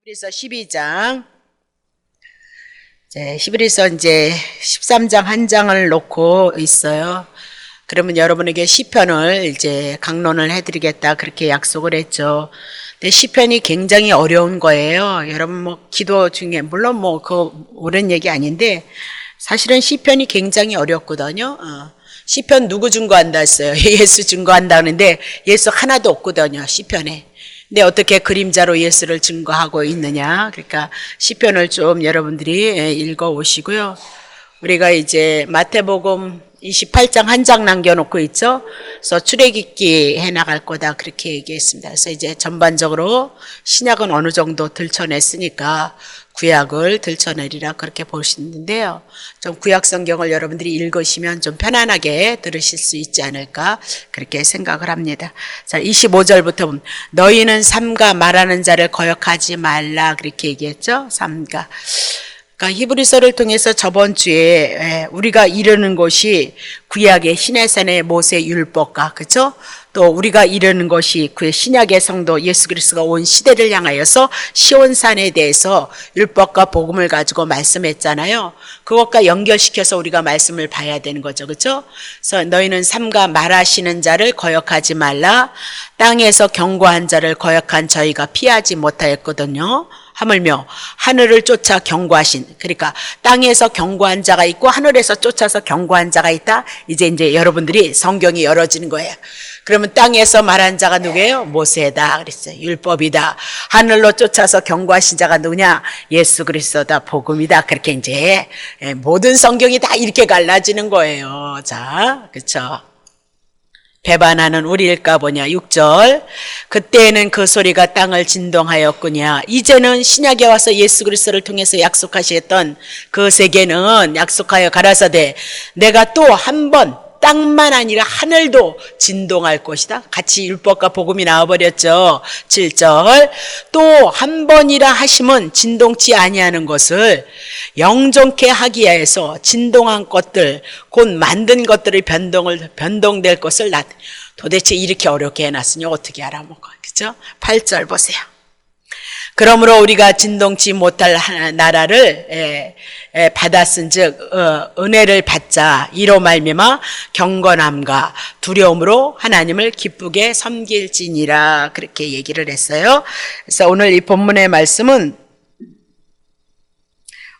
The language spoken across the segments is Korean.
히브리서 12장. 히브리서 이제 13장 한 장을 놓고 있어요. 그러면 여러분에게 시편을 이제 강론을 해드리겠다 그렇게 약속을 했죠. 근데 시편이 굉장히 어려운 거예요. 여러분 기도 중에 물론 그거 옳은 얘기 아닌데 사실은 시편이 굉장히 어렵거든요. 시편 누구 증거한다 했어요? 예수 증거한다 하는데 예수 하나도 없거든요, 시편에. 근데 어떻게 그림자로 예수를 증거하고 있느냐? 그러니까 시편을 좀 여러분들이 읽어 오시고요. 우리가 이제 마태복음 28장 한 장 남겨놓고 있죠. 그래서 출애굽기 해나갈 거다 그렇게 얘기했습니다. 그래서 이제 전반적으로 신약은 어느 정도 들춰냈으니까 구약을 들춰내리라 그렇게 보시는데요. 좀 구약 성경을 여러분들이 읽으시면 좀 편안하게 들으실 수 있지 않을까 그렇게 생각을 합니다. 자, 25절부터 보면 너희는 삼가 말하는 자를 거역하지 말라 그렇게 얘기했죠. 삼가. 그러니까 히브리서를 통해서 저번 주에 우리가 이르는 것이 구약의 시내산의 모세 율법과 그렇죠? 또 우리가 이르는 것이 그의 신약의 성도 예수 그리스도가 온 시대를 향하여서 시온산에 대해서 율법과 복음을 가지고 말씀했잖아요. 그것과 연결시켜서 우리가 말씀을 봐야 되는 거죠. 그렇죠? 그래서 너희는 삼가 말하시는 자를 거역하지 말라. 땅에서 경고한 자를 거역한 저희가 피하지 못하였거든요. 하물며 하늘을 쫓아 경고하신, 그러니까 땅에서 경고한 자가 있고 하늘에서 쫓아서 경고한 자가 있다. 이제 여러분들이 성경이 열어지는 거예요. 그러면 땅에서 말한 자가 누구예요? 모세다 그랬어요. 율법이다. 하늘로 쫓아서 경고하신 자가 누구냐? 예수 그리스도다. 복음이다. 그렇게 이제 모든 성경이 다 이렇게 갈라지는 거예요. 자, 그렇죠? 배반하는 우리일까 보냐. 6절. 그때에는 그 소리가 땅을 진동하였구냐. 이제는 신약에 와서 예수 그리스도를 통해서 약속하셨던 그 세계는 약속하여 가라사대 내가 또 한 번 땅만 아니라 하늘도 진동할 것이다. 같이 율법과 복음이 나와버렸죠. 7절. 또 한 번이라 하심은 진동치 아니하는 것을 영존케 하기 위해서 진동한 것들 곧 만든 것들이 변동될 것을 도대체 이렇게 어렵게 해놨으니 어떻게 알아먹어. 그죠? 8절 보세요. 그러므로 우리가 진동치 못할 나라를 받았은즉 은혜를 받자. 이로 말미암아 경건함과 두려움으로 하나님을 기쁘게 섬길지니라 그렇게 얘기를 했어요. 그래서 오늘 이 본문의 말씀은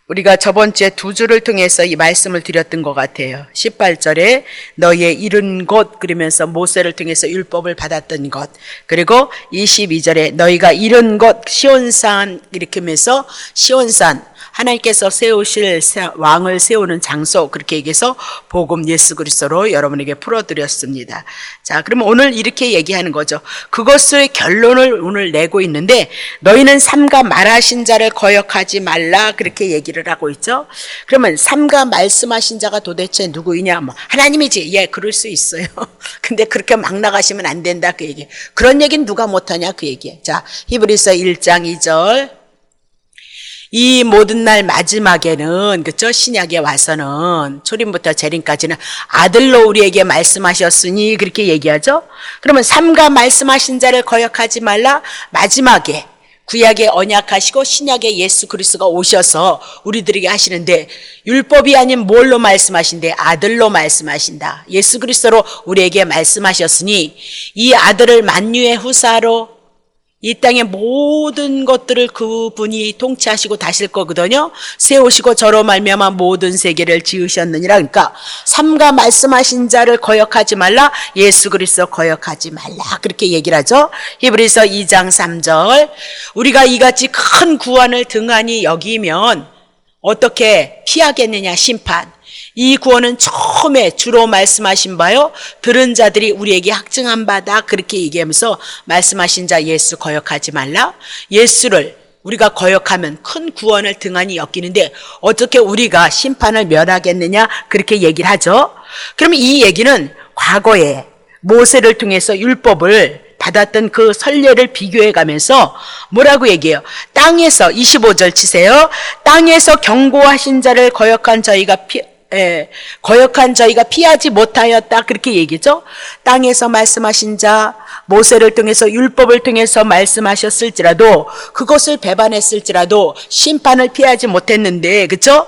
우리가 저번 주에 두 줄을 통해서 이 말씀을 드렸던 것 같아요. 18절에 너희의 이른 곳 그러면서 모세를 통해서 율법을 받았던 것, 그리고 22절에 너희가 이른 곳 시온산 이렇게 하면서 시온산 하나님께서 세우실 왕을 세우는 장소 그렇게 얘기해서 복음 예수 그리스도로 여러분에게 풀어드렸습니다. 자, 그러면 오늘 이렇게 얘기하는 거죠. 그것의 결론을 오늘 내고 있는데 너희는 삼가 말하신 자를 거역하지 말라 그렇게 얘기를 하고 있죠. 그러면 삼가 말씀하신 자가 도대체 누구이냐? 하나님이지. 예, 그럴 수 있어요. 근데 그렇게 막 나가시면 안 된다 그 얘기. 그런 얘기는 누가 못하냐 그 얘기예요. 자, 히브리서 1장 2절. 이 모든 날 마지막에는 그렇죠? 신약에 와서는 초림부터 재림까지는 아들로 우리에게 말씀하셨으니 그렇게 얘기하죠. 그러면 삼가 말씀하신 자를 거역하지 말라. 마지막에 구약에 언약하시고 신약에 예수 그리스도가 오셔서 우리들에게 하시는데 율법이 아닌 뭘로 말씀하신대? 아들로 말씀하신다. 예수 그리스도로 우리에게 말씀하셨으니 이 아들을 만유의 후사로 이 땅의 모든 것들을 그분이 통치하시고 다실 거거든요. 세우시고 저로 말미암아 모든 세계를 지으셨느니라. 그러니까 삼가 말씀하신 자를 거역하지 말라. 예수 그리스도 거역하지 말라. 그렇게 얘기를 하죠. 히브리서 2장 3절. 우리가 이같이 큰 구원을 등한히 여기면 어떻게 피하겠느냐 심판. 이 구원은 처음에 주로 말씀하신 바요. 들은 자들이 우리에게 확증한 바다. 그렇게 얘기하면서 말씀하신 자 예수 거역하지 말라. 예수를 우리가 거역하면 큰 구원을 등한히 여기는데 어떻게 우리가 심판을 면하겠느냐 그렇게 얘기를 하죠. 그러면 이 얘기는 과거에 모세를 통해서 율법을 받았던 그 선례를 비교해 가면서 뭐라고 얘기해요? 땅에서 25절 치세요. 땅에서 경고하신 자를 거역한 저희가 예, 거역한 저희가 피하지 못하였다 그렇게 얘기죠. 땅에서 말씀하신 자 모세를 통해서 율법을 통해서 말씀하셨을지라도 그것을 배반했을지라도 심판을 피하지 못했는데 그렇죠?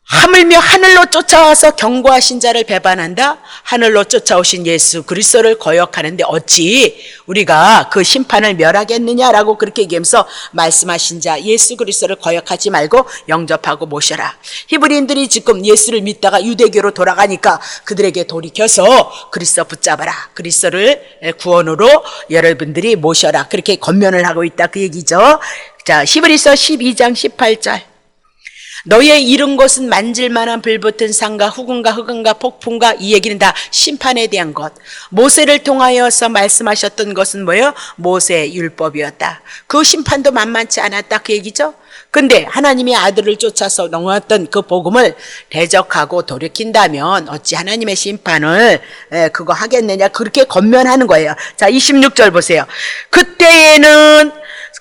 하물며 하늘로 쫓아와서 경고하신 자를 배반한다? 하늘로 쫓아오신 예수 그리스도를 거역하는데 어찌 우리가 그 심판을 멸하겠느냐라고 그렇게 얘기하면서 말씀하신 자 예수 그리스도를 거역하지 말고 영접하고 모셔라. 히브리인들이 지금 예수를 믿다가 유대교로 돌아가니까 그들에게 돌이켜서 그리스도 붙잡아라. 그리스도를 구원으로 여러분들이 모셔라. 그렇게 권면을 하고 있다 그 얘기죠. 자, 히브리서 12장 18절. 너희의 이룬 것은 만질만한 불붙은 산과 후금과 흑암과 폭풍과 이 얘기는 다 심판에 대한 것. 모세를 통하여서 말씀하셨던 것은 뭐예요? 모세의 율법이었다. 그 심판도 만만치 않았다 그 얘기죠. 근데 하나님의 아들을 쫓아서 넘어왔던 그 복음을 대적하고 돌이킨다면 어찌 하나님의 심판을 그거 하겠느냐 그렇게 권면하는 거예요. 자, 26절 보세요. 그때에는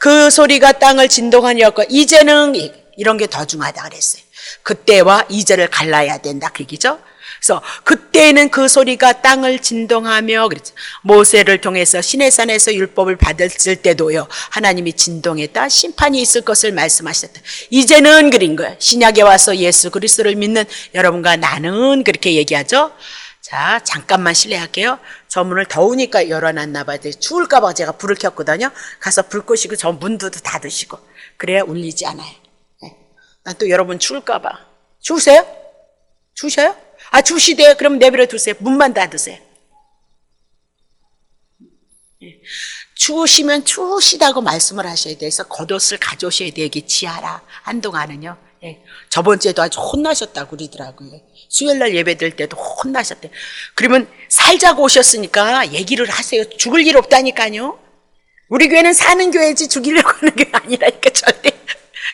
그 소리가 땅을 진동하니까 이제는 이런 게 더 중요하다 그랬어요. 그때와 이제를 갈라야 된다 그 얘기죠. 그래서 그때는 그 소리가 땅을 진동하며 그랬죠. 모세를 통해서 시내산에서 율법을 받았을 때도요. 하나님이 진동했다. 심판이 있을 것을 말씀하셨다. 이제는 그린 거예요. 신약에 와서 예수 그리스도를 믿는 여러분과 나는 그렇게 얘기하죠. 자, 잠깐만 실례할게요. 저 문을 더우니까 열어놨나 봐요. 추울까 봐 제가 불을 켰거든요. 가서 불 끄시고 저 문도 닫으시고 그래야 울리지 않아요. 난 또 여러분 추울까봐. 추우세요? 추우셔요? 아, 추우시대요? 그럼 내버려 두세요. 문만 닫으세요. 추우시면 추우시다고 말씀을 하셔야 돼서 겉옷을 가져오셔야 되기 지하라. 한동안은요. 예. 저번 주에도 아주 혼나셨다고 그러더라고요. 수요일날 예배 드릴 때도 혼나셨대요. 그러면 살자고 오셨으니까 얘기를 하세요. 죽을 일 없다니까요. 우리 교회는 사는 교회지 죽이려고 하는 게 아니라니까 절대.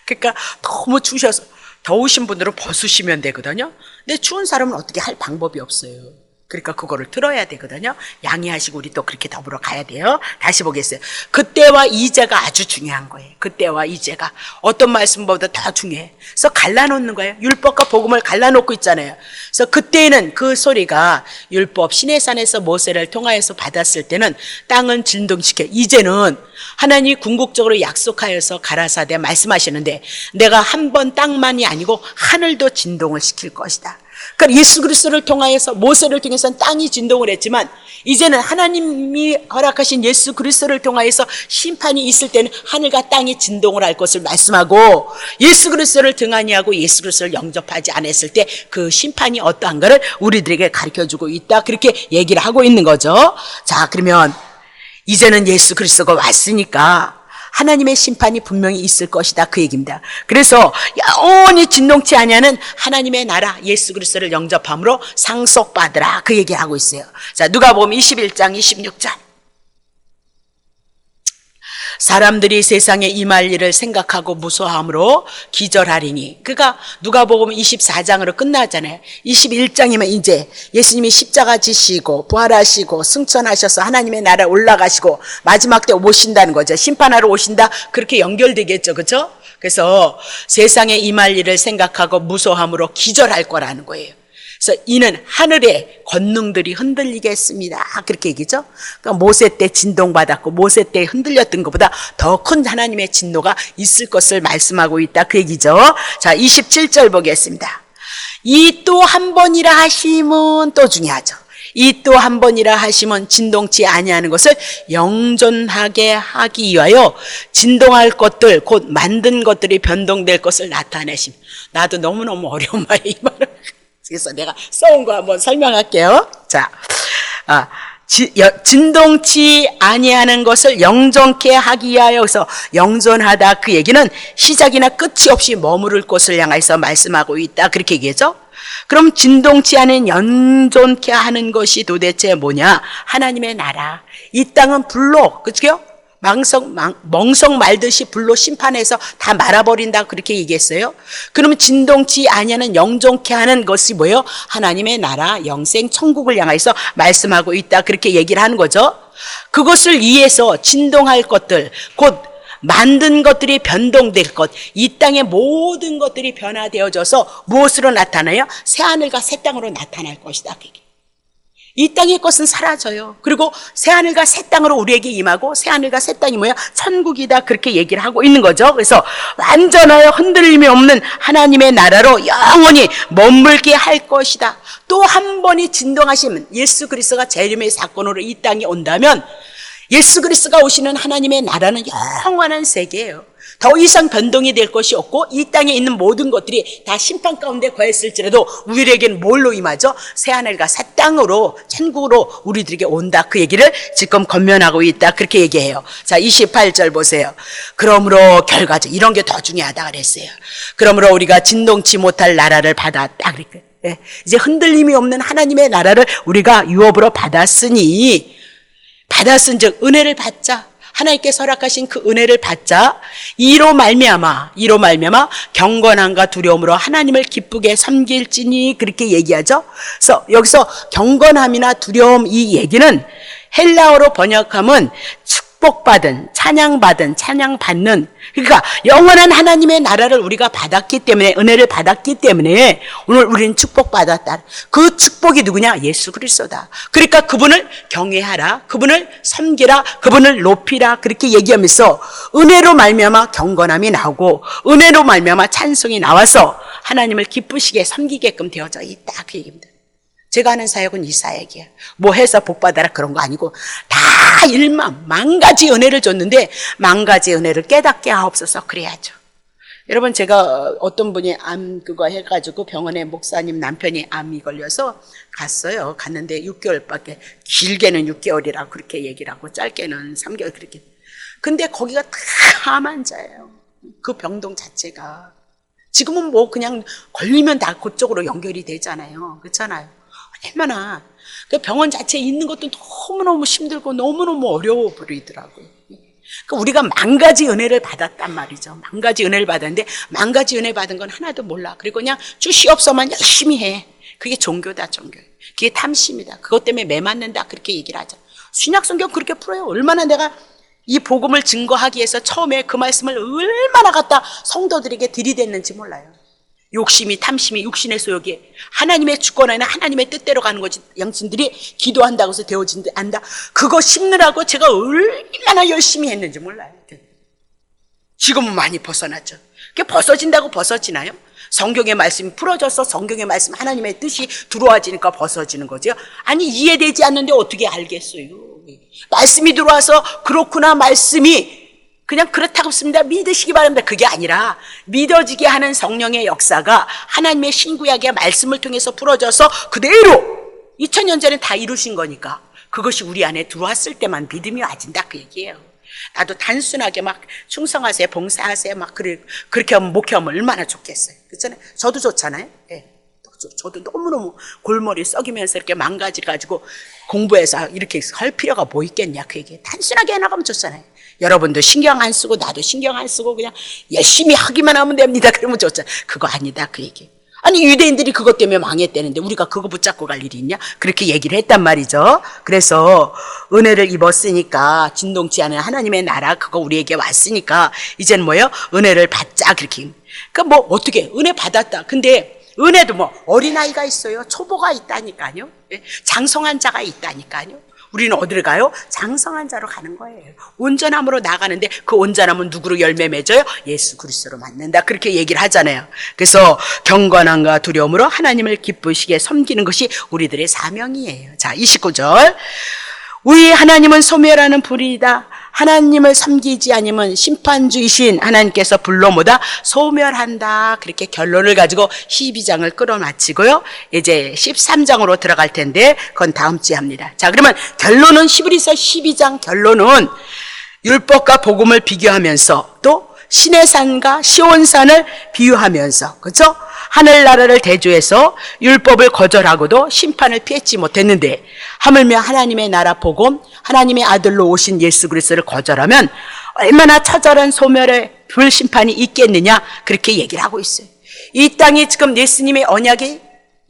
그러니까 너무 추우셔서 더우신 분들은 벗으시면 되거든요. 근데 추운 사람은 어떻게 할 방법이 없어요. 그러니까 그거를 들어야 되거든요. 양해하시고 우리 또 그렇게 더불어 가야 돼요. 다시 보겠어요. 그때와 이제가 아주 중요한 거예요. 그때와 이제가 어떤 말씀보다 더 중요해요. 그래서 갈라놓는 거예요. 율법과 복음을 갈라놓고 있잖아요. 그래서 그때는 그 소리가 율법 시내산에서 모세를 통하여서 받았을 때는 땅은 진동시켜. 이제는 하나님이 궁극적으로 약속하여서 가라사대 말씀하시는데 내가 한 번 땅만이 아니고 하늘도 진동을 시킬 것이다. 그러니까 예수 그리스도를 통하여서 모세를 통해서는 땅이 진동을 했지만 이제는 하나님이 허락하신 예수 그리스도를 통하여서 심판이 있을 때는 하늘과 땅이 진동을 할 것을 말씀하고 예수 그리스도를 등한히하고 예수 그리스도를 영접하지 않았을 때 그 심판이 어떠한가를 우리들에게 가르쳐주고 있다. 그렇게 얘기를 하고 있는 거죠. 자, 그러면 이제는 예수 그리스도가 왔으니까 하나님의 심판이 분명히 있을 것이다 그 얘기입니다. 그래서 영원히 진동치 아니하는 하나님의 나라 예수 그리스도를 영접함으로 상속받으라 그 얘기를 하고 있어요. 자, 누가복음 21장 26절. 사람들이 세상에 임할 일을 생각하고 무서워함으로 기절하리니. 그러니까 누가복음 24장으로 끝나잖아요. 21장이면 이제 예수님이 십자가 지시고 부활하시고 승천하셔서 하나님의 나라에 올라가시고 마지막 때 오신다는 거죠. 심판하러 오신다 그렇게 연결되겠죠. 그렇죠? 그래서 세상에 임할 일을 생각하고 무서워함으로 기절할 거라는 거예요. 그래서 이는 하늘의 권능들이 흔들리겠습니다. 그렇게 얘기죠. 그러니까 모세 때 진동받았고 모세 때 흔들렸던 것보다 더 큰 하나님의 진노가 있을 것을 말씀하고 있다. 그 얘기죠. 자, 27절 보겠습니다. 이 또 한 번이라 하심은 또 중요하죠. 이 또 한 번이라 하심은 진동치 아니하는 것을 영존하게 하기 위하여 진동할 것들 곧 만든 것들이 변동될 것을 나타내심. 나도 너무너무 어려운 말이에요. 이 말은. 그래서 내가 써온 거 한번 설명할게요. 자, 진동치 아니하는 것을 영존케 하기 위하여. 그래서 영존하다 그 얘기는 시작이나 끝이 없이 머무를 곳을 향해서 말씀하고 있다 그렇게 얘기하죠. 그럼 진동치 않은 영존케 하는 것이 도대체 뭐냐? 하나님의 나라. 이 땅은 불로, 그죠? 멍석 말듯이 불로 심판해서 다 말아버린다 그렇게 얘기했어요. 그러면 진동치 아니하는 영존케 하는 것이 뭐예요? 하나님의 나라 영생 천국을 향해서 말씀하고 있다 그렇게 얘기를 하는 거죠. 그것을 위해서 진동할 것들 곧 만든 것들이 변동될 것, 이 땅의 모든 것들이 변화되어져서 무엇으로 나타나요? 새하늘과 새 땅으로 나타날 것이다. 이 땅의 것은 사라져요. 그리고 새하늘과 새 땅으로 우리에게 임하고, 새하늘과 새 땅이 뭐야? 천국이다. 그렇게 얘기를 하고 있는 거죠. 그래서 완전하여 흔들림이 없는 하나님의 나라로 영원히 머물게 할 것이다. 또 한 번이 진동하시면, 예수 그리스도가 재림의 사건으로 이 땅에 온다면 예수 그리스도가 오시는 하나님의 나라는 영원한 세계예요. 더 이상 변동이 될 것이 없고, 이 땅에 있는 모든 것들이 다 심판 가운데 거했을지라도 우리에게는 뭘로 임하죠? 새하늘과 새 땅으로, 천국으로 우리들에게 온다. 그 얘기를 지금 권면하고 있다. 그렇게 얘기해요. 자, 28절 보세요. 그러므로 결과적, 이런 게 더 중요하다 그랬어요. 그러므로 우리가 진동치 못할 나라를 받았다. 그러니까 이제 흔들림이 없는 하나님의 나라를 우리가 유업으로 받았으니, 받았은즉 은혜를 받자. 하나님께서 허락하신 그 은혜를 받자. 이로 말미암아 경건함과 두려움으로 하나님을 기쁘게 섬길지니, 그렇게 얘기하죠. 그래서 여기서 경건함이나 두려움, 이 얘기는 헬라어로 번역하면 축복받은, 찬양받은, 찬양받는, 그러니까 영원한 하나님의 나라를 우리가 받았기 때문에, 은혜를 받았기 때문에 오늘 우리는 축복받았다. 그 축복이 누구냐? 예수 그리스도다. 그러니까 그분을 경외하라, 그분을 섬기라, 그분을 높이라, 그렇게 얘기하면서 은혜로 말미암아 경건함이 나오고, 은혜로 말미암아 찬송이 나와서 하나님을 기쁘시게 섬기게끔 되어져 있다. 그 얘기입니다. 제가 하는 사역은 이 사역이에요. 뭐 해서 복 받아라 그런 거 아니고, 다 일만 만가지 은혜를 줬는데 만가지 은혜를 깨닫게 하옵소서. 그래야죠. 여러분, 제가 어떤 분이 암 그거 해가지고 병원에 목사님 남편이 암이 걸려서 갔어요. 갔는데 6개월밖에, 길게는 6개월이라고 그렇게 얘기를 하고 짧게는 3개월 그렇게. 근데 거기가 다 암환자예요. 그 병동 자체가. 지금은 뭐 그냥 걸리면 다 그쪽으로 연결이 되잖아요. 그렇잖아요. 얼마나 그 병원 자체에 있는 것도 너무너무 힘들고 너무너무 어려워 보이더라고요. 그러니까 우리가 만 가지 은혜를 받았단 말이죠. 만 가지 은혜를 받았는데 만 가지 은혜 받은 건 하나도 몰라. 그리고 그냥 주시옵소만 열심히 해. 그게 종교다, 종교. 그게 탐심이다. 그것 때문에 매 맞는다. 그렇게 얘기를 하죠. 신약성경 그렇게 풀어요. 얼마나 내가 이 복음을 증거하기 위해서 처음에 그 말씀을 얼마나 갖다 성도들에게 들이댔는지 몰라요. 욕심이, 탐심이, 육신의 소욕이 하나님의 주권에는 하나님의 뜻대로 가는 거지. 양친들이 기도한다고 해서 되어진다, 안다. 그거 심느라고 제가 얼마나 열심히 했는지 몰라요. 지금은 많이 벗어났죠. 그게 벗어진다고 벗어지나요? 성경의 말씀이 풀어져서 성경의 말씀, 하나님의 뜻이 들어와지니까 벗어지는 거죠. 아니, 이해되지 않는데 어떻게 알겠어요? 말씀이 들어와서 그렇구나, 말씀이 그냥 그렇다고 씁니다. 믿으시기 바랍니다. 그게 아니라 믿어지게 하는 성령의 역사가 하나님의 신구약의 말씀을 통해서 풀어져서 그대로 2000년 전에 다 이루신 거니까 그것이 우리 안에 들어왔을 때만 믿음이 와진다. 그 얘기예요. 나도 단순하게 막 충성하세요, 봉사하세요, 막 그렇게 하면 목회하면 얼마나 좋겠어요. 그렇잖아요. 저도 좋잖아요. 예. 저도 너무너무 골머리 썩이면서 이렇게 망가져가지고 공부해서 이렇게 할 필요가 뭐 있겠냐. 그 얘기. 단순하게 해나가면 좋잖아요. 여러분도 신경 안 쓰고 나도 신경 안 쓰고 그냥 열심히 하기만 하면 됩니다. 그러면 좋잖아요. 그거 아니다. 그 얘기. 아니, 유대인들이 그것 때문에 망했다는데 우리가 그거 붙잡고 갈 일이 있냐? 그렇게 얘기를 했단 말이죠. 그래서 은혜를 입었으니까, 진동치 않은 하나님의 나라, 그거 우리에게 왔으니까 이제는 뭐예요? 은혜를 받자. 그렇게. 그러니까 뭐 어떻게 은혜 받았다. 근데 은혜도 뭐 어린아이가 있어요. 초보가 있다니까요. 장성한 자가 있다니까요. 우리는 어디를 가요? 장성한 자로 가는 거예요. 온전함으로 나가는데 그 온전함은 누구로 열매 맺어요? 예수 그리스도로 만난다. 그렇게 얘기를 하잖아요. 그래서 경건함과 두려움으로 하나님을 기쁘시게 섬기는 것이 우리들의 사명이에요. 자, 29절. 우리 하나님은 소멸하는 불이다. 하나님을 섬기지 않으면 심판주이신 하나님께서 불로 모다 소멸한다. 그렇게 결론을 가지고 12장을 끌어마치고요. 이제 13장으로 들어갈 텐데 그건 다음 주에 합니다. 자, 그러면 결론은 히브리서 12장 결론은 율법과 복음을 비교하면서 또 신의 산과 시온산을 비유하면서, 그렇죠? 하늘나라를 대조해서 율법을 거절하고도 심판을 피했지 못했는데 하물며 하나님의 나라 복음, 하나님의 아들로 오신 예수 그리스도를 거절하면 얼마나 처절한 소멸의 불심판이 있겠느냐, 그렇게 얘기를 하고 있어요. 이 땅이 지금 예수님의 언약이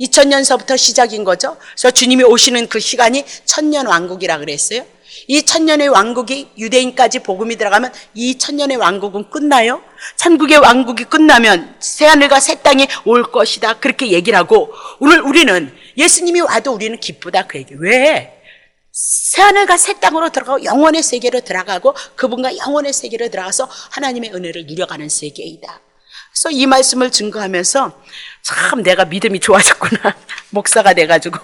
2000년서부터 시작인 거죠. 그래서 주님이 오시는 그 시간이 천년 왕국이라 그랬어요. 이 천년의 왕국이 유대인까지 복음이 들어가면 이 천년의 왕국은 끝나요? 천국의 왕국이 끝나면 새하늘과 새 땅이 올 것이다. 그렇게 얘기를 하고 오늘 우리는 예수님이 와도 우리는 기쁘다 그 얘기. 왜? 새하늘과 새 땅으로 들어가고 영원의 세계로 들어가고 그분과 영원의 세계로 들어가서 하나님의 은혜를 누려가는 세계이다. 그래서 이 말씀을 증거하면서 참 내가 믿음이 좋아졌구나. 목사가 돼가지고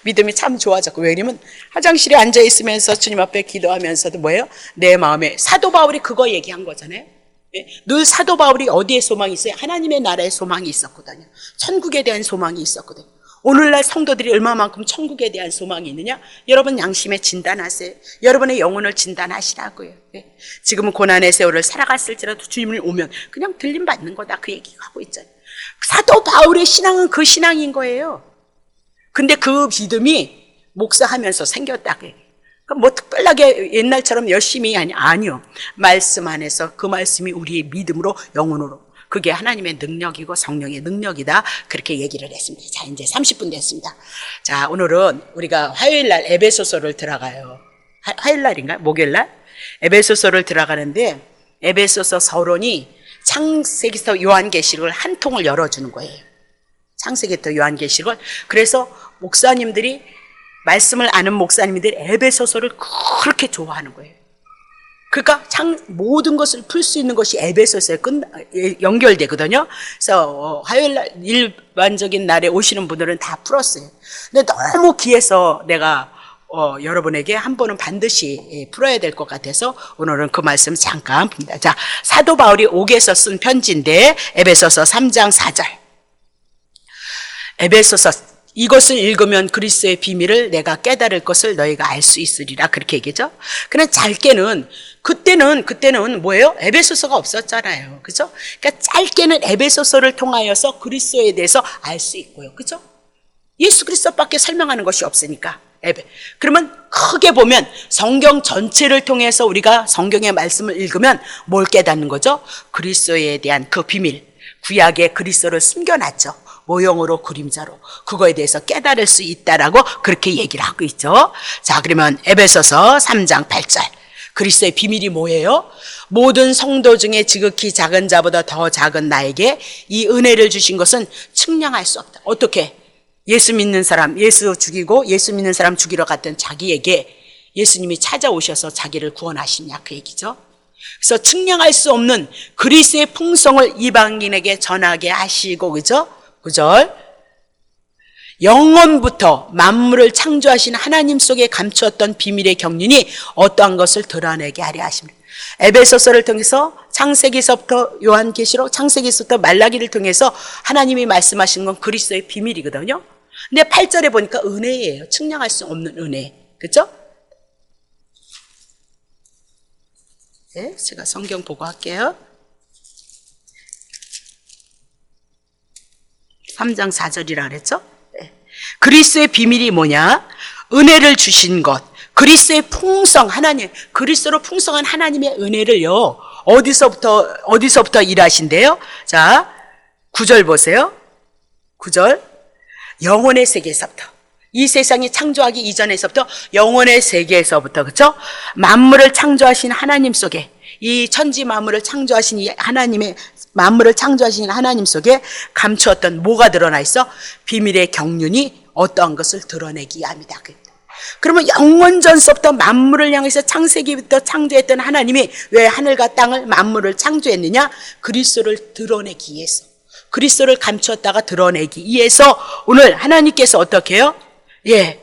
믿음이 참 좋아졌고, 왜냐면 화장실에 앉아 있으면서 주님 앞에 기도하면서도 뭐예요? 내 마음에 사도 바울이 그거 얘기한 거잖아요. 늘 사도 바울이 어디에 소망이 있어요? 하나님의 나라에 소망이 있었거든요. 천국에 대한 소망이 있었거든요. 오늘날 성도들이 얼마만큼 천국에 대한 소망이 있느냐? 여러분 양심에 진단하세요. 여러분의 영혼을 진단하시라고요. 지금은 고난의 세월을 살아갔을지라도 주님을 오면 그냥 들림 받는 거다 그 얘기하고 있잖아요. 사도 바울의 신앙은 그 신앙인 거예요. 근데 그 믿음이 목사하면서 생겼다. 뭐 특별하게 옛날처럼 열심히 아니요. 말씀 안에서 그 말씀이 우리의 믿음으로 영혼으로 그게 하나님의 능력이고 성령의 능력이다. 그렇게 얘기를 했습니다. 자, 이제 30분 됐습니다. 자, 오늘은 우리가 화요일날 에베소서를 들어가요. 화요일날인가요? 목요일날? 에베소서를 들어가는데 에베소서 서론이 창세기서 요한계시록을 한 통을 열어주는 거예요. 창세기부터 요한계시록을. 그래서 목사님들이 말씀을 아는 목사님들이 에베소서를 그렇게 좋아하는 거예요. 그러니까 모든 것을 풀 수 있는 것이 에베소서에 연결되거든요. 그래서 화요일날 일반적인 날에 오시는 분들은 다 풀었어요. 근데 너무 귀해서 내가 여러분에게 한 번은 반드시 풀어야 될 것 같아서 오늘은 그 말씀 잠깐 봅니다. 자, 사도 바울이 옥에서 쓴 편지인데 에베소서 3장 4절. 에베소서 이것을 읽으면 그리스도의 비밀을 내가 깨달을 것을 너희가 알 수 있으리라. 그렇게 얘기죠. 그냥 짧게는 그때는 뭐예요? 에베소서가 없었잖아요. 그죠? 그러니까 짧게는 에베소서를 통하여서 그리스도에 대해서 알 수 있고요. 그죠? 예수 그리스도밖에 설명하는 것이 없으니까. 그러면 크게 보면 성경 전체를 통해서 우리가 성경의 말씀을 읽으면 뭘 깨닫는 거죠? 그리스도에 대한 그 비밀. 구약에 그리스도를 숨겨놨죠. 모형으로 그림자로 그거에 대해서 깨달을 수 있다라고 그렇게 얘기를 하고 있죠. 자, 그러면 에베소서 3장 8절. 그리스도의 비밀이 뭐예요? 모든 성도 중에 지극히 작은 자보다 더 작은 나에게 이 은혜를 주신 것은 측량할 수 없다. 어떻게? 예수 믿는 사람, 예수 죽이고 예수 믿는 사람 죽이러 갔던 자기에게 예수님이 찾아오셔서 자기를 구원하시냐 그 얘기죠. 그래서 측량할 수 없는 그리스도의 풍성을 이방인에게 전하게 하시고, 그죠? 9절. 영원부터 만물을 창조하신 하나님 속에 감추었던 비밀의 경륜이 어떠한 것을 드러내게 하려 하십니다. 에베소서를 통해서 창세기서부터 요한계시록, 창세기서부터 말라기를 통해서 하나님이 말씀하시는 건 그리스도의 비밀이거든요. 근데 8절에 보니까 은혜예요. 측량할 수 없는 은혜. 그렇죠? 네, 제가 성경 보고 할게요. 3장 4절이라 그랬죠? 네. 그리스도의 비밀이 뭐냐? 은혜를 주신 것. 그리스도의 풍성, 하나님, 그리스도로 풍성한 하나님의 은혜를요, 어디서부터 일하신대요? 자, 9절 보세요. 9절. 영혼의 세계에서부터. 이 세상이 창조하기 이전에서부터 영혼의 세계에서부터, 그렇죠? 만물을 창조하신 하나님 속에, 이 천지 만물을 창조하신 이 하나님의 만물을 창조하신 하나님 속에 감추었던 뭐가 드러나 있어? 비밀의 경륜이 어떠한 것을 드러내기 위함이다. 그러면 영원전서부터 만물을 향해서 창세기부터 창조했던 하나님이 왜 하늘과 땅을 만물을 창조했느냐? 그리스도를 드러내기 위해서. 그리스도를 감추었다가 드러내기 위해서 오늘 하나님께서 어떻게 해요? 예.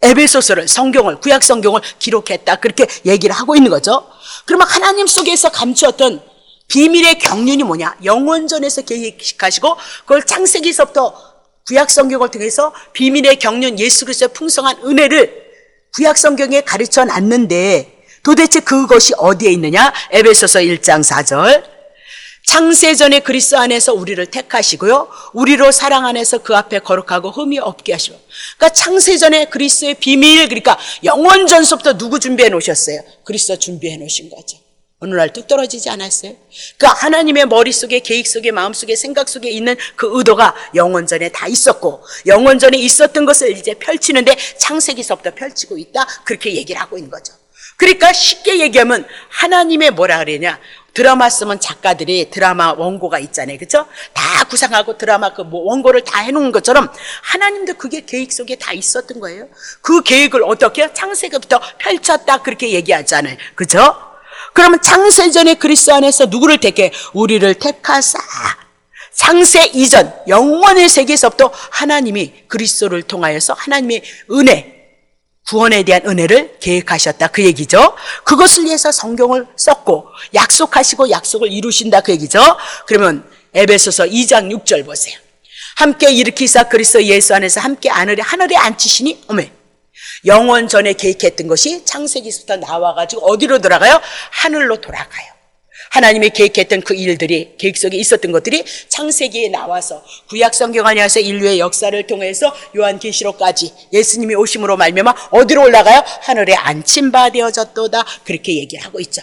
에베소서를, 성경을, 구약 성경을 기록했다. 그렇게 얘기를 하고 있는 거죠. 그러면 하나님 속에서 감추었던 비밀의 경륜이 뭐냐? 영원전에서 계획하시고 그걸 창세기서부터 구약 성경을 통해서 비밀의 경륜, 예수 그리스도의 풍성한 은혜를 구약 성경에 가르쳐 놨는데 도대체 그것이 어디에 있느냐? 에베소서 1장 4절. 창세전에 그리스도 안에서 우리를 택하시고요, 우리로 사랑 안에서 그 앞에 거룩하고 흠이 없게 하시고. 그러니까 창세전에 그리스도의 비밀, 그러니까 영원전서부터 누구 준비해 놓으셨어요? 그리스도 준비해 놓으신 거죠. 어느 날 뚝 떨어지지 않았어요? 그 하나님의 머릿속에, 계획 속에, 마음속에, 생각 속에 있는 그 의도가 영원전에 다 있었고, 영원전에 있었던 것을 이제 펼치는데 창세기서부터 펼치고 있다, 그렇게 얘기를 하고 있는 거죠. 그러니까 쉽게 얘기하면 하나님의 뭐라 그러냐, 드라마 쓰면 작가들이 드라마 원고가 있잖아요, 그렇죠? 다 구상하고 드라마 그 뭐 원고를 다 해놓은 것처럼 하나님도 그게 계획 속에 다 있었던 거예요. 그 계획을 어떻게 창세기부터 펼쳤다, 그렇게 얘기하잖아요, 그렇죠? 그러면 창세전에 그리스도 안에서 누구를 택해? 우리를 택하사. 창세 이전 영원의 세계에서부터 하나님이 그리스도를 통하여서 하나님의 은혜, 구원에 대한 은혜를 계획하셨다, 그 얘기죠. 그것을 위해서 성경을 썼고 약속하시고 약속을 이루신다, 그 얘기죠. 그러면 에베소서 2장 6절 보세요. 함께 일으키사 그리스도 예수 안에서 함께 하늘에 앉히시니, 어메, 영원 전에 계획했던 것이 창세기부터 나와가지고 어디로 돌아가요? 하늘로 돌아가요. 하나님이 계획했던 그 일들이, 계획 속에 있었던 것들이 창세기에 나와서 구약 성경 안에서 인류의 역사를 통해서 요한계시록까지 예수님이 오심으로 말미암아 어디로 올라가요? 하늘에 앉힌 바 되어졌도다, 그렇게 얘기를 하고 있죠.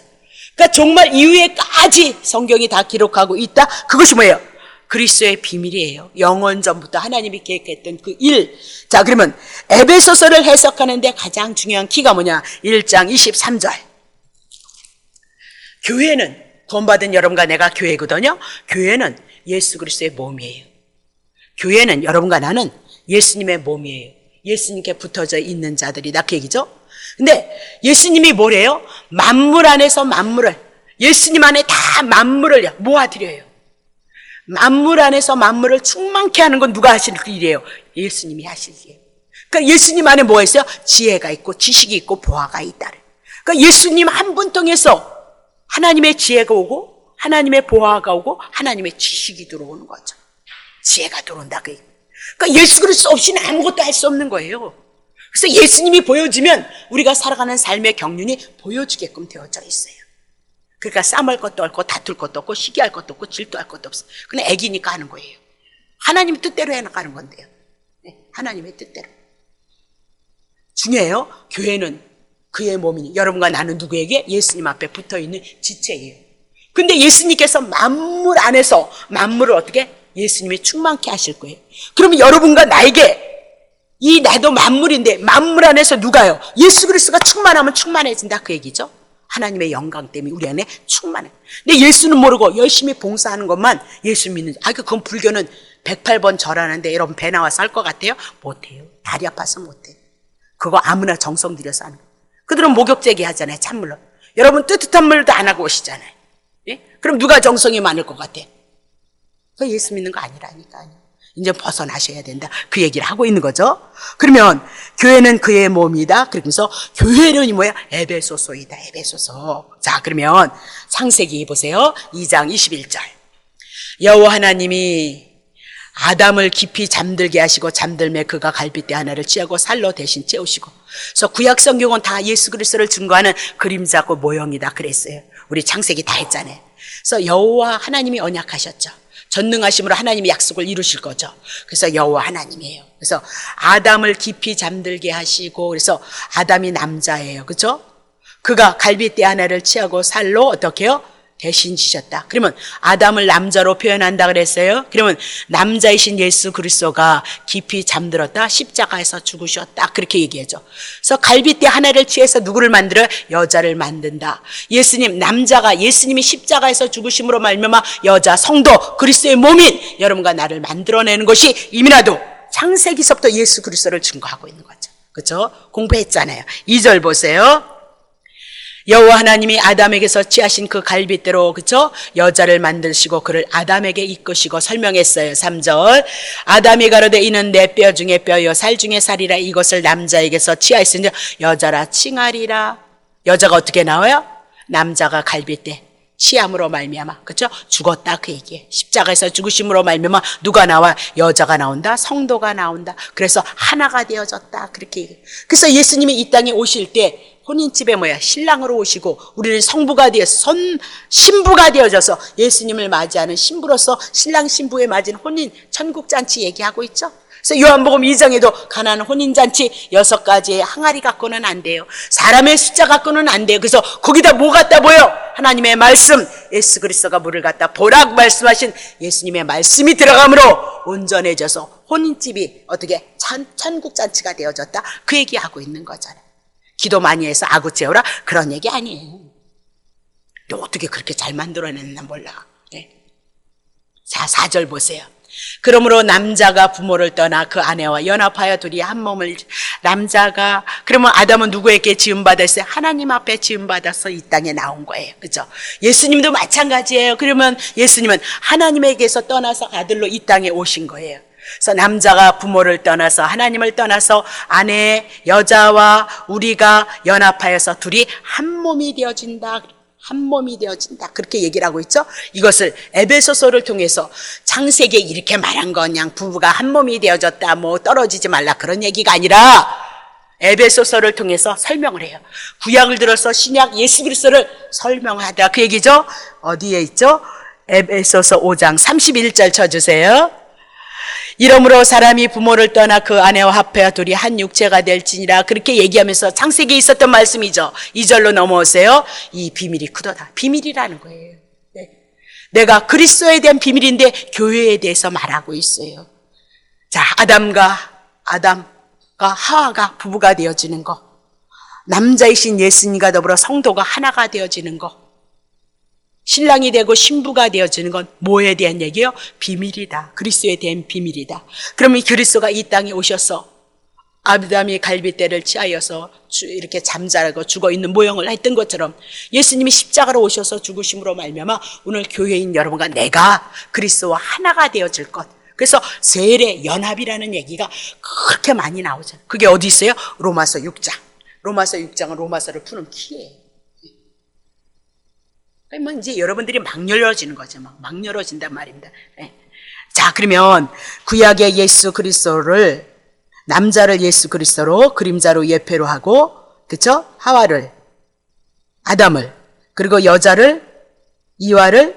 그러니까 정말 이후에까지 성경이 다 기록하고 있다. 그것이 뭐예요? 그리스도의 비밀이에요. 영원 전부터 하나님이 계획했던 그 일. 자, 그러면 에베소서를 해석하는데 가장 중요한 키가 뭐냐? 1장 23절. 교회는, 구원받은 여러분과 내가 교회거든요. 교회는 예수 그리스도의 몸이에요. 교회는 여러분과 나는 예수님의 몸이에요. 예수님께 붙어져 있는 자들이다, 그 얘기죠. 근데 예수님이 뭐래요? 만물 안에서 만물을, 예수님 안에 다 만물을 모아드려요. 만물 안에서 만물을 충만케 하는 건 누가 하실 일이에요? 예수님이 하실 일이에요. 그러니까 예수님 안에 뭐가 있어요? 지혜가 있고 지식이 있고 보화가 있다. 그러니까 예수님 한 분 통해서 하나님의 지혜가 오고 하나님의 보화가 오고 하나님의 지식이 들어오는 거죠. 지혜가 들어온다, 그러니까 예수 그리스도 없이는 아무것도 할 수 없는 거예요. 그래서 예수님이 보여지면 우리가 살아가는 삶의 경륜이 보여주게끔 되어져 있어요. 그러니까 싸움할 것도 없고 다툴 것도 없고 시기할 것도 없고 질투할 것도 없어요. 그냥 애기니까 하는 거예요. 하나님 뜻대로 해나가는 건데요. 네, 하나님의 뜻대로. 중요해요. 교회는 그의 몸이니, 여러분과 나는 누구에게? 예수님 앞에 붙어있는 지체예요. 근데 예수님께서 만물 안에서 만물을 어떻게? 예수님이 충만케 하실 거예요. 그러면 여러분과 나에게, 이 나도 만물인데 만물 안에서 누가요? 예수 그리스도가 충만하면 충만해진다, 그 얘기죠. 하나님의 영광 때문에 우리 안에 충만해. 근데 예수는 모르고 열심히 봉사하는 것만 예수 믿는, 그건 불교는 108번 절하는데 여러분 배 나와서 할 것 같아요? 못해요. 다리 아파서 못해요. 그거 아무나 정성 들여서 하는 거예요. 그들은 목욕제기 하잖아요, 찬물로. 여러분 뜨뜻한 물도 안 하고 오시잖아요. 예? 그럼 누가 정성이 많을 것 같아? 그 예수 믿는 거 아니라니까요. 이제 벗어나셔야 된다, 그 얘기를 하고 있는 거죠. 그러면 교회는 그의 몸이다. 그러면서 교회는 뭐야? 에베소서이다, 에베소서. 자, 그러면 창세기 보세요. 2장 21절. 여호와 하나님이 아담을 깊이 잠들게 하시고 잠들매 그가 갈빗대 하나를 취하고 살로 대신 채우시고. 그래서 구약 성경은 다 예수 그리스도를 증거하는 그림자고 모형이다 그랬어요. 우리 창세기 다 했잖아요. 그래서 여호와 하나님이 언약하셨죠. 전능하심으로 하나님이 약속을 이루실 거죠. 그래서 여호와 하나님이에요. 그래서 아담을 깊이 잠들게 하시고, 그래서 아담이 남자예요, 그렇죠? 그가 갈빗대 하나를 취하고 살로 어떻게 해요? 대신 지셨다. 그러면 아담을 남자로 표현한다 그랬어요. 그러면 남자이신 예수 그리스도가 깊이 잠들었다, 십자가에서 죽으셨다, 그렇게 얘기하죠. 그래서 갈빗대 하나를 취해서 누구를 만들어요? 여자를 만든다. 예수님, 남자가, 예수님이 십자가에서 죽으심으로 말미암아 여자 성도 그리스도의 몸인 여러분과 나를 만들어내는 것이 이미나도 창세기서부터 예수 그리스도를 증거하고 있는 거죠. 그렇죠? 공부했잖아요. 2절 보세요. 여호와 하나님이 아담에게서 취하신 그 갈빗대로, 그쵸? 여자를 만드시고 그를 아담에게 이끄시고 설명했어요. 3절. 아담이 가로되 이는 내 뼈 중에 뼈요 살 중에 살이라. 이것을 남자에게서 취하였으니 여자라 칭하리라. 여자가 어떻게 나와요? 남자가 갈빗대 취함으로 말미암아, 그렇죠? 죽었다, 그 얘기예요. 십자가에서 죽으심으로 말미암아 누가 나와? 여자가 나온다, 성도가 나온다. 그래서 하나가 되어졌다, 그렇게 얘기해요. 그래서 예수님이 이 땅에 오실 때 혼인집에 뭐야? 신랑으로 오시고 우리는 성부가 되어서 신부가 되어져서 예수님을 맞이하는 신부로서 신랑 신부에 맞은 혼인 천국잔치 얘기하고 있죠. 그래서 요한복음 2장에도 가나안 혼인잔치 6가지의 항아리 갖고는 안 돼요. 사람의 숫자 갖고는 안 돼요. 그래서 거기다 뭐 갖다 보여? 하나님의 말씀, 예수 그리스도가 물을 갖다 보라고 말씀하신 예수님의 말씀이 들어감으로 온전해져서 혼인집이 어떻게 천국잔치가 되어졌다. 그 얘기하고 있는 거잖아요. 기도 많이 해서 아구 채우라 그런 얘기 아니에요. 어떻게 그렇게 잘 만들어냈나 몰라. 네. 자, 4절 보세요. 그러므로 남자가 부모를 떠나 그 아내와 연합하여 둘이 한 몸을, 남자가, 그러면 아담은 누구에게 지음받았어요? 하나님 앞에 지음받아서 이 땅에 나온 거예요. 그죠? 예수님도 마찬가지예요. 그러면 예수님은 하나님에게서 떠나서 아들로 이 땅에 오신 거예요. 그래서 남자가 부모를 떠나서 하나님을 떠나서 아내, 여자와 우리가 연합하여서 둘이 한 몸이 되어진다. 한 몸이 되어진다. 그렇게 얘기를 하고 있죠. 이것을 에베소서를 통해서 창세기에 이렇게 말한 건 그냥 부부가 한 몸이 되어졌다, 뭐 떨어지지 말라 그런 얘기가 아니라 에베소서를 통해서 설명을 해요. 구약을 들어서 신약 예수 그리스도를 설명하다 그 얘기죠. 어디에 있죠? 에베소서 5장 31절 쳐주세요. 이러므로 사람이 부모를 떠나 그 아내와 합해야 둘이 한 육체가 될지니라. 그렇게 얘기하면서 창세기에 있었던 말씀이죠. 2절로 넘어오세요. 이 비밀이 크도다. 비밀이라는 거예요. 네. 내가 그리스도에 대한 비밀인데 교회에 대해서 말하고 있어요. 자, 아담과 하와가 부부가 되어지는 거, 남자이신 예수님과 더불어 성도가 하나가 되어지는 거, 신랑이 되고 신부가 되어지는 건 뭐에 대한 얘기예요? 비밀이다. 그리스도에 대한 비밀이다. 그러면 그리스도가 이 땅에 오셔서 아담이 갈빗대를 치하여서 이렇게 잠자고 죽어 있는 모형을 했던 것처럼 예수님이 십자가로 오셔서 죽으심으로 말미암아 오늘 교회인 여러분과 내가 그리스도와 하나가 되어질 것. 그래서 세례 연합이라는 얘기가 그렇게 많이 나오잖아요. 그게 어디 있어요? 로마서 6장. 로마서 6장은 로마서를 푸는 키예요. 그러면 이제 여러분들이 막 열어지는 거죠. 막 열어진단 말입니다. 네. 자, 그러면 구약의 예수 그리스도를, 남자를 예수 그리스도로 그림자로 예표로 하고, 그쵸? 하와를, 아담을, 그리고 여자를, 이와를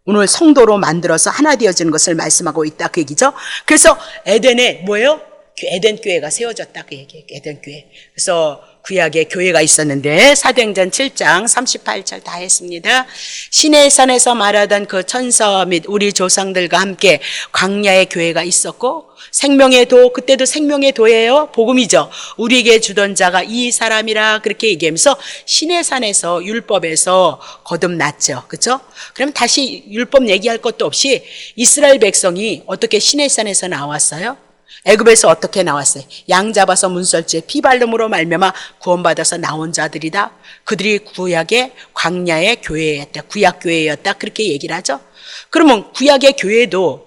오늘 성도로 만들어서 하나 되어지는 것을 말씀하고 있다. 그 얘기죠. 그래서 에덴에 뭐예요? 에덴 교회가 세워졌다. 그 얘기예요. 에덴 교회. 그래서 구약에 교회가 있었는데 사도행전 7장 38절 다 했습니다. 시내산에서 말하던 그 천사 및 우리 조상들과 함께 광야의 교회가 있었고 생명의 도, 그때도 생명의 도예요. 복음이죠. 우리에게 주던 자가 이 사람이라 그렇게 얘기하면서 시내산에서 율법에서 거듭났죠. 그렇죠? 그럼 다시 율법 얘기할 것도 없이 이스라엘 백성이 어떻게 시내산에서 나왔어요? 애굽에서 어떻게 나왔어요? 양 잡아서 문설주에 피발름으로 말미암아 구원받아서 나온 자들이다. 그들이 구약의 광야의 교회였다. 구약 교회였다. 그렇게 얘기를 하죠. 그러면 구약의 교회도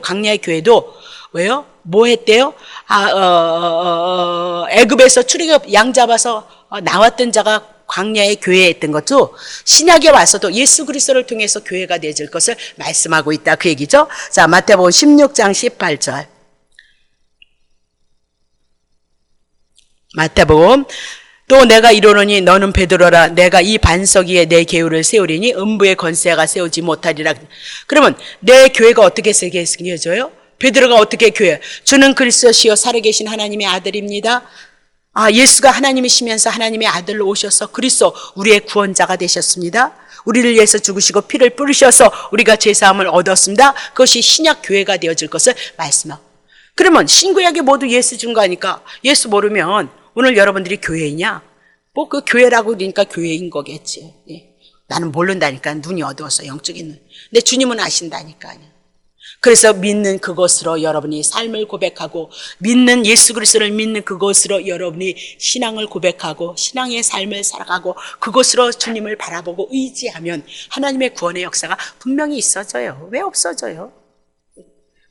광야의 교회도 왜요? 뭐 했대요? 애굽에서 출애굽 양 잡아서 나왔던 자가 광야의 교회에 있던 것도 신약에 와서도 예수 그리스도를 통해서 교회가 되어질 것을 말씀하고 있다. 그 얘기죠. 자, 마태복음 16장 18절. 마태복음 또 내가 이르노니 너는 베드로라 내가 이 반석 위에 내 교회를 세우리니 음부의 권세가 세우지 못하리라. 그러면 내 교회가 어떻게 생겨져요? 베드로가 어떻게 교회? 주는 그리스도시요 살아계신 하나님의 아들입니다. 예수가 하나님이시면서 하나님의 아들로 오셔서 그리스도 우리의 구원자가 되셨습니다. 우리를 위해서 죽으시고 피를 뿌리셔서 우리가 죄사함을 얻었습니다. 그것이 신약 교회가 되어질 것을 말씀하고. 그러면 신구약이 모두 예수 준 거니까 예수 모르면 오늘 여러분들이 교회이냐? 뭐 그 교회라고 그러니까 교회인 거겠지. 예. 나는 모른다니까 눈이 어두워서 영적인 눈. 근데 주님은 아신다니까요. 그래서 믿는 그것으로 여러분이 삶을 고백하고 믿는 예수 그리스도를 믿는 그것으로 여러분이 신앙을 고백하고 신앙의 삶을 살아가고 그것으로 주님을 바라보고 의지하면 하나님의 구원의 역사가 분명히 있어져요. 왜 없어져요?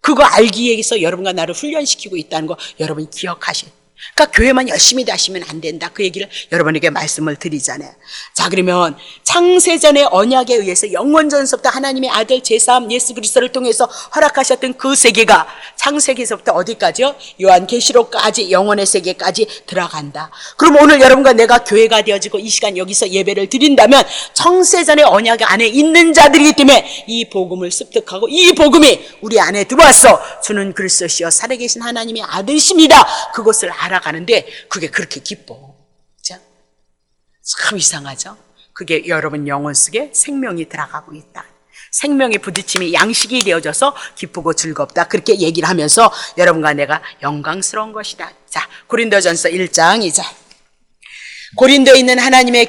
그거 알기 위해서 여러분과 나를 훈련시키고 있다는 거 여러분이 기억하셔요. 그러니까 교회만 열심히 다시면 안 된다. 그 얘기를 여러분에게 말씀을 드리잖아요. 자, 그러면 창세전의 언약에 의해서 영원전서부터 하나님의 아들 제3 예수 그리스도를 통해서 허락하셨던 그 세계가 창세기에서부터 어디까지요? 요한계시록까지, 영원의 세계까지 들어간다. 그럼 오늘 여러분과 내가 교회가 되어지고 이 시간 여기서 예배를 드린다면 창세전의 언약 안에 있는 자들이기 때문에 이 복음을 습득하고 이 복음이 우리 안에 들어와서 주는 그리스도시여 살아계신 하나님의 아들이십니다. 그것을 알아가는데 그게 그렇게 기뻐. 그죠? 참 이상하죠? 그게 여러분 영혼 속에 생명이 들어가고 있다. 생명의 부딪힘이 양식이 되어져서 기쁘고 즐겁다. 그렇게 얘기를 하면서 여러분과 내가 영광스러운 것이다. 자, 고린도전서 1장 2절. 고린도에 있는 하나님의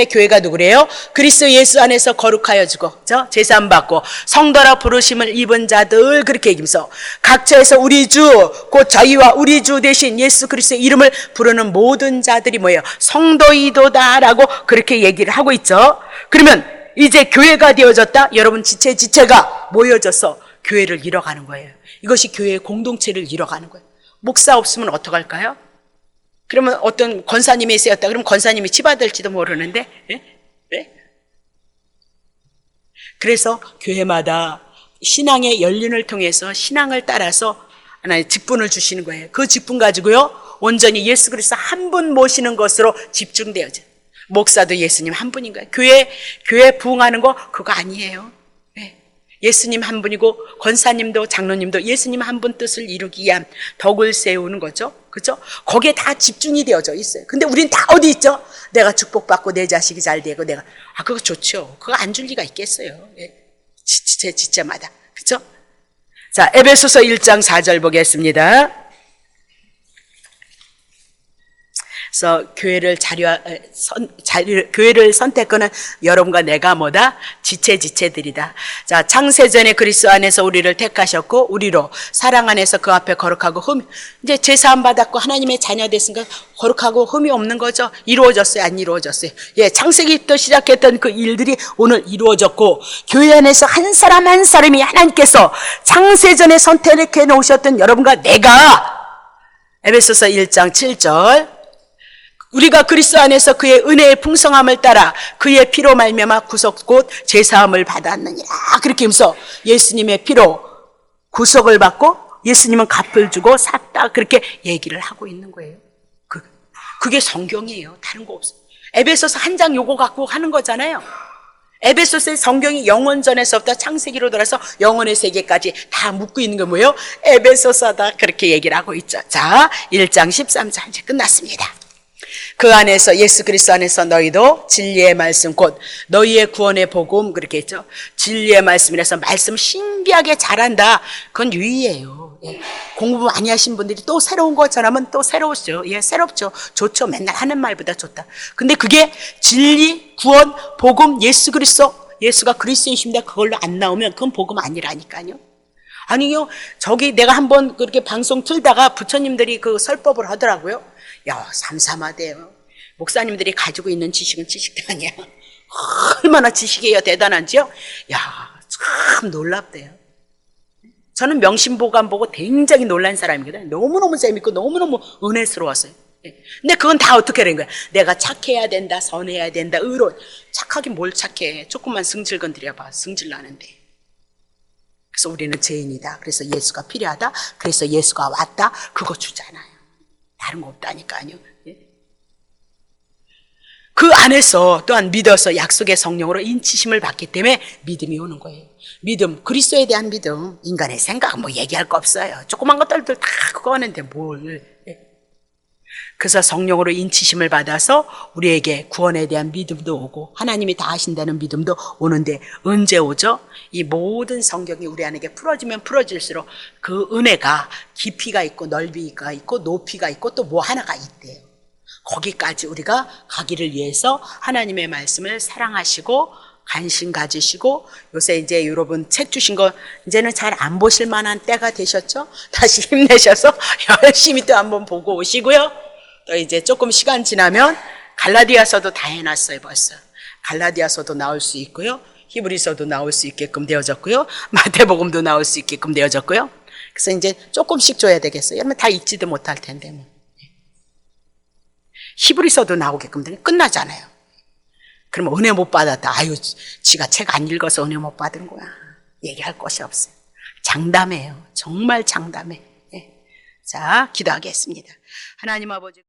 교회가 누구래요? 그리스도 예수 안에서 거룩하여지고 제사함 받고 성도라 부르심을 입은 자들, 그렇게 얘기하면서 각처에서 우리 주 곧 저희와 우리 주 대신 예수 그리스도의 이름을 부르는 모든 자들이 뭐예요? 성도이도다라고 그렇게 얘기를 하고 있죠. 그러면 이제 교회가 되어졌다. 여러분 지체가 모여져서 교회를 이뤄가는 거예요. 이것이 교회의 공동체를 이뤄가는 거예요. 목사 없으면 어떡할까요? 그러면 어떤 권사님이 있었다. 그럼 권사님이 치받을지도 모르는데, 예? 예? 그래서 교회마다 신앙의 연륜을 통해서 신앙을 따라서 하나의 직분을 주시는 거예요. 그 직분 가지고요, 온전히 예수 그리스도 한 분 모시는 것으로 집중되어져. 목사도 예수님 한 분인 거예요. 교회 부흥하는 거 그거 아니에요. 예. 예수님 한 분이고 권사님도 장로님도 예수님 한 분 뜻을 이루기 위한 덕을 세우는 거죠. 그죠? 거기에 다 집중이 되어져 있어요. 근데 우린 다 어디 있죠? 내가 축복받고 내 자식이 잘 되고 내가, 그거 좋죠. 그거 안 줄 리가 있겠어요. 예. 지체마다. 그죠? 자, 에베소서 1장 4절 보겠습니다. 그래서 교회를 선택하는 여러분과 내가 뭐다? 지체들이다. 자, 창세전에 그리스도 안에서 우리를 택하셨고 우리로 사랑 안에서 그 앞에 거룩하고 이제 제사함 받았고 하나님의 자녀 됐으니까 거룩하고 흠이 없는 거죠. 이루어졌어요? 안 이루어졌어요? 예, 창세기부터 시작했던 그 일들이 오늘 이루어졌고 교회 안에서 한 사람 한 사람이 하나님께서 창세전에 선택해 놓으셨던 여러분과 내가 에베소서 1장 7절 우리가 그리스도 안에서 그의 은혜의 풍성함을 따라 그의 피로 말미암아 구속 곧 제사함을 받았느니라. 그렇게 하면서 예수님의 피로 구속을 받고 예수님은 값을 주고 샀다. 그렇게 얘기를 하고 있는 거예요. 그게 성경이에요. 다른 거 없어요. 에베소서 한 장 요거 갖고 하는 거잖아요. 에베소서의 성경이 영원전에서부터 창세기로 돌아서 영원의 세계까지 다 묶고 있는 게 뭐예요? 에베소서다. 그렇게 얘기를 하고 있죠. 자, 1장 13절 이제 끝났습니다. 그 안에서 예수 그리스도 안에서 너희도 진리의 말씀 곧 너희의 구원의 복음 그렇게 했죠. 진리의 말씀이라서 말씀 신비하게 잘한다. 그건 유의예요. 예. 공부 많이 하신 분들이 또 새로운 거 전하면 또 새로우시죠. 예, 새롭죠. 좋죠. 맨날 하는 말보다 좋다. 근데 그게 진리, 구원, 복음, 예수 그리스도, 예수가 그리스도이십니다. 그걸로 안 나오면 그건 복음 아니라니까요. 아니요. 저기 내가 한번 그렇게 방송 틀다가 부처님들이 그 설법을 하더라고요. 야, 삼삼하대요. 목사님들이 가지고 있는 지식은 지식도 아니야. 얼마나 지식이에요. 대단한지요? 야, 참 놀랍대요. 저는 명심보감 보고 굉장히 놀란 사람이거든요. 너무너무 재밌고 너무너무 은혜스러웠어요. 근데 그건 다 어떻게 된 거야? 내가 착해야 된다, 선해야 된다, 의로운. 착하긴 뭘 착해. 조금만 승질 건드려봐. 승질 나는데. 그래서 우리는 죄인이다. 그래서 예수가 필요하다. 그래서 예수가 왔다. 그거 주잖아요. 다른 거 없다니까요. 그 안에서 또한 믿어서 약속의 성령으로 인치심을 받기 때문에 믿음이 오는 거예요. 믿음, 그리스도에 대한 믿음. 인간의 생각은 뭐 얘기할 거 없어요. 조그만 것들도 다 그거 하는데 뭘. 그래서 성령으로 인치심을 받아서 우리에게 구원에 대한 믿음도 오고 하나님이 다 하신다는 믿음도 오는데 언제 오죠? 이 모든 성경이 우리 안에게 풀어지면 풀어질수록 그 은혜가 깊이가 있고 넓이가 있고 높이가 있고 또 뭐 하나가 있대요. 거기까지 우리가 가기를 위해서 하나님의 말씀을 사랑하시고 관심 가지시고 요새 이제 여러분 책 주신 거 이제는 잘 안 보실 만한 때가 되셨죠? 다시 힘내셔서 열심히 또 한번 보고 오시고요. 또 이제 조금 시간 지나면 갈라디아서도 다 해놨어요. 벌써 갈라디아서도 나올 수 있고요, 히브리서도 나올 수 있게끔 되어졌고요, 마태복음도 나올 수 있게끔 되어졌고요. 그래서 이제 조금씩 줘야 되겠어요. 여러분 다 읽지도 못할 텐데 뭐. 히브리서도 나오게끔 되면 끝나잖아요. 그러면 은혜 못 받았다. 아유, 지가 책 안 읽어서 은혜 못 받은 거야. 얘기할 것이 없어요. 장담해요. 정말 장담해. 예. 자, 기도하겠습니다. 하나님 아버지.